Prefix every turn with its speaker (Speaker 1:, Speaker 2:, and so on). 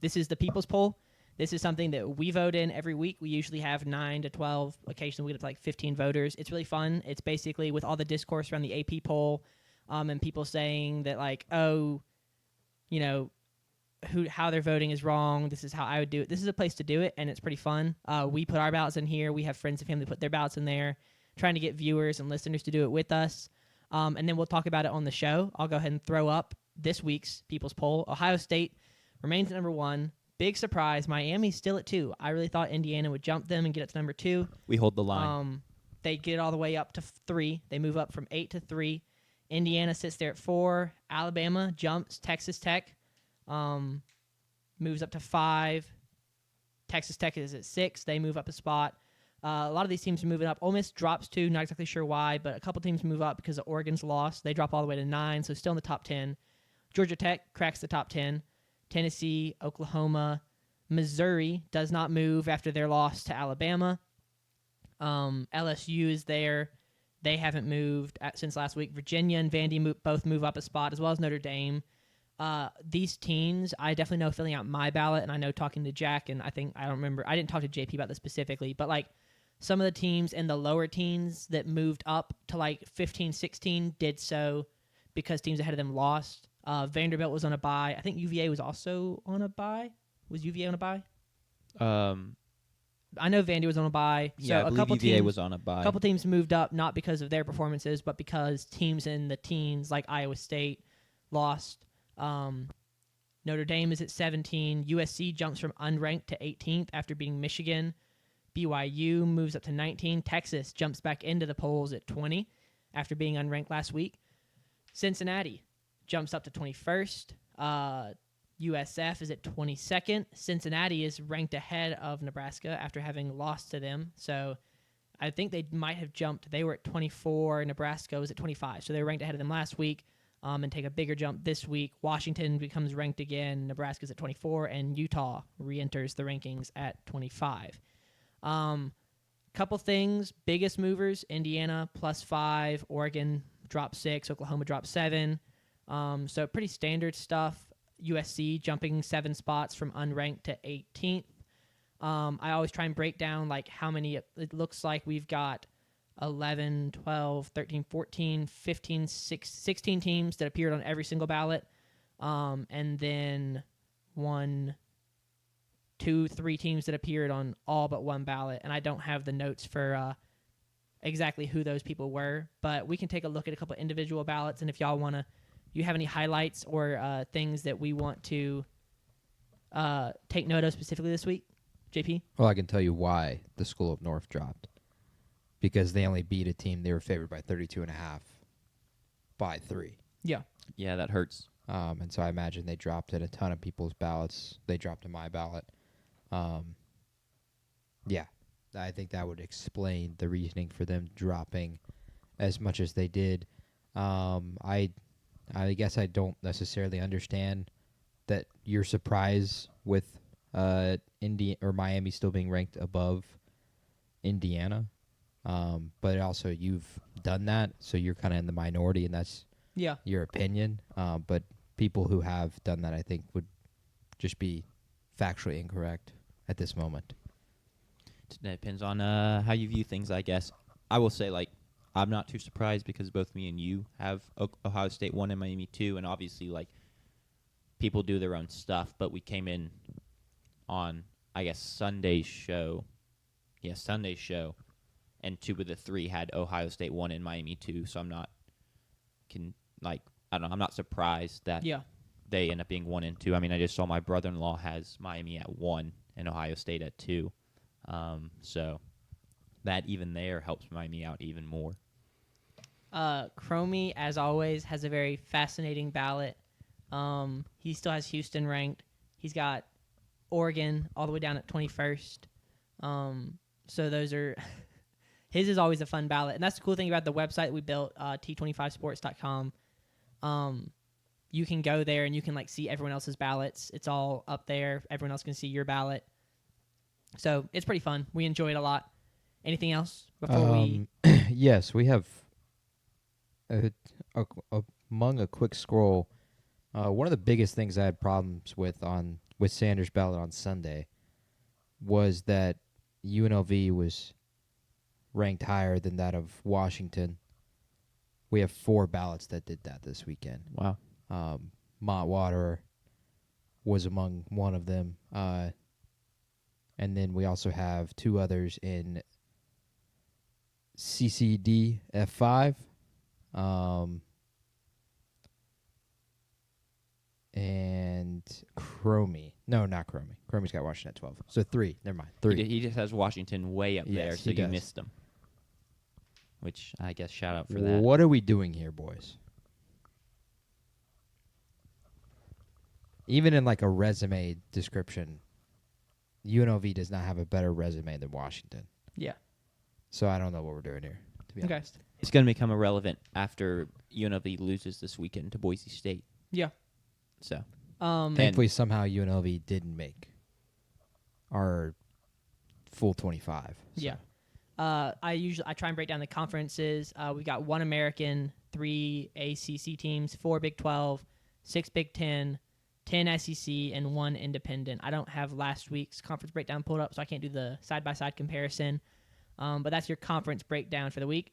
Speaker 1: This is the people's poll. This is something that we vote in every week. We usually have 9 to 12. Occasionally we get up to like 15 voters. It's really fun. It's basically with all the discourse around the AP poll, and people saying that like, oh, you know, how they're voting is wrong. This is how I would do it. This is a place to do it, and it's pretty fun. We put our ballots in here. We have friends and family put their ballots in there, trying to get viewers and listeners to do it with us. And then we'll talk about it on the show. I'll go ahead and throw up this week's people's poll. Ohio State remains at number 1. Big surprise. Miami's still at 2. I really thought Indiana would jump them and get it to number 2.
Speaker 2: We hold the line.
Speaker 1: They get it all the way up to 3. They move up from 8 to 3. Indiana sits there at 4. Alabama jumps. Texas Tech moves up to 5. Texas Tech is at 6. They move up a spot. A lot of these teams are moving up. Ole Miss drops 2. Not exactly sure why, but a couple teams move up because of Oregon's loss. They drop all the way to 9, so still in the top 10. Georgia Tech cracks the top 10. Tennessee, Oklahoma, Missouri does not move after their loss to Alabama. LSU is there. They haven't moved since last week. Virginia and Vandy both move up a spot, as well as Notre Dame. These teams, I definitely know filling out my ballot, and I know talking to Jack, and I don't remember. I didn't talk to JP about this specifically, but like some of the teams in the lower teens that moved up to like 15, 16 did so because teams ahead of them lost. Vanderbilt was on a bye. I think UVA was also on a bye. Was UVA on a bye? I know Vandy was on a bye.
Speaker 2: Yeah,
Speaker 1: so
Speaker 2: I believe UVA was on a bye.
Speaker 1: A couple teams moved up not because of their performances, but because teams in the teens like Iowa State lost. Notre Dame is at 17. USC jumps from unranked to 18th after beating Michigan. BYU moves up to 19. Texas jumps back into the polls at 20 after being unranked last week. Cincinnati jumps up to 21st. USF is at 22nd. Cincinnati is ranked ahead of Nebraska after having lost to them. So I think they might have jumped. They were at 24. Nebraska was at 25. So they were ranked ahead of them last week and take a bigger jump this week. Washington becomes ranked again. Nebraska's at 24. And Utah re-enters the rankings at 25. Couple things. Biggest movers, Indiana +5. Oregon dropped 6. Oklahoma dropped 7. So pretty standard stuff. USC jumping 7 spots from unranked to 18th. I always try and break down like how many it looks like we've got 11, 12, 13, 14, 15, 16 teams that appeared on every single ballot. And then 1, 2, 3 teams that appeared on all but one ballot. And I don't have the notes for exactly who those people were, but we can take a look at a couple individual ballots. And if y'all want to, you have any highlights or things that we want to take note of specifically this week, JP?
Speaker 3: Well, I can tell you why the School of North dropped. Because they only beat a team they were favored by 32.5 by 3.
Speaker 1: Yeah.
Speaker 2: Yeah, that hurts.
Speaker 3: And so I imagine they dropped in a ton of people's ballots. They dropped in my ballot. Yeah, I think that would explain the reasoning for them dropping as much as they did. I guess I don't necessarily understand that you're surprised with Miami still being ranked above Indiana. But also you've done that, so you're kind of in the minority, and that's your opinion. But people who have done that, I think, would just be factually incorrect at this moment.
Speaker 2: It depends on how you view things, I guess. I will say, like, I'm not too surprised because both me and you have Ohio State 1 and Miami 2, and obviously, like, people do their own stuff, but we came in on, I guess, Sunday's show. Yeah, Sunday's show. And 2 of the 3 had Ohio State 1 and Miami 2, so I'm not surprised that they end up being 1 and 2. I mean, I just saw my brother-in-law has Miami at 1 and Ohio State at 2. So that even there helps Miami out even more.
Speaker 1: Cromie, as always, has a very fascinating ballot. He still has Houston ranked. He's got Oregon all the way down at 21st. So those are... His is always a fun ballot. And that's the cool thing about the website we built, T25sports.com. You can go there and you can like see everyone else's ballots. It's all up there. Everyone else can see your ballot. So it's pretty fun. We enjoy it a lot. Anything else before we...
Speaker 3: Yes, we have, among a quick scroll, one of the biggest things I had problems with on with Sanders' ballot on Sunday was that UNLV was ranked higher than that of Washington. We have 4 ballots that did that this weekend.
Speaker 2: Wow.
Speaker 3: Montwater was among one of them. And then we also have 2 others in CCD F5. And Chromie. No, not Chromie. Chromie's got Washington at 12. So 3. Never mind. 3.
Speaker 2: He just has Washington way up there,
Speaker 3: Yes,
Speaker 2: so
Speaker 3: he
Speaker 2: you
Speaker 3: does.
Speaker 2: missed him. Which I guess shout out for that.
Speaker 3: What are we doing here, boys? Even in like a resume description, UNLV does not have a better resume than Washington.
Speaker 1: Yeah.
Speaker 3: So I don't know what we're doing here, to be honest.
Speaker 2: It's going to become irrelevant after UNLV loses this weekend to Boise State.
Speaker 1: Yeah.
Speaker 2: So,
Speaker 3: thankfully, somehow UNLV didn't make our full 25. So.
Speaker 1: Yeah. I try and break down the conferences. We got 1 American, 3 ACC teams, 4 Big 12, 6 Big 10, 10 SEC, and 1 independent. I don't have last week's conference breakdown pulled up, so I can't do the side-by-side comparison. But that's your conference breakdown for the week.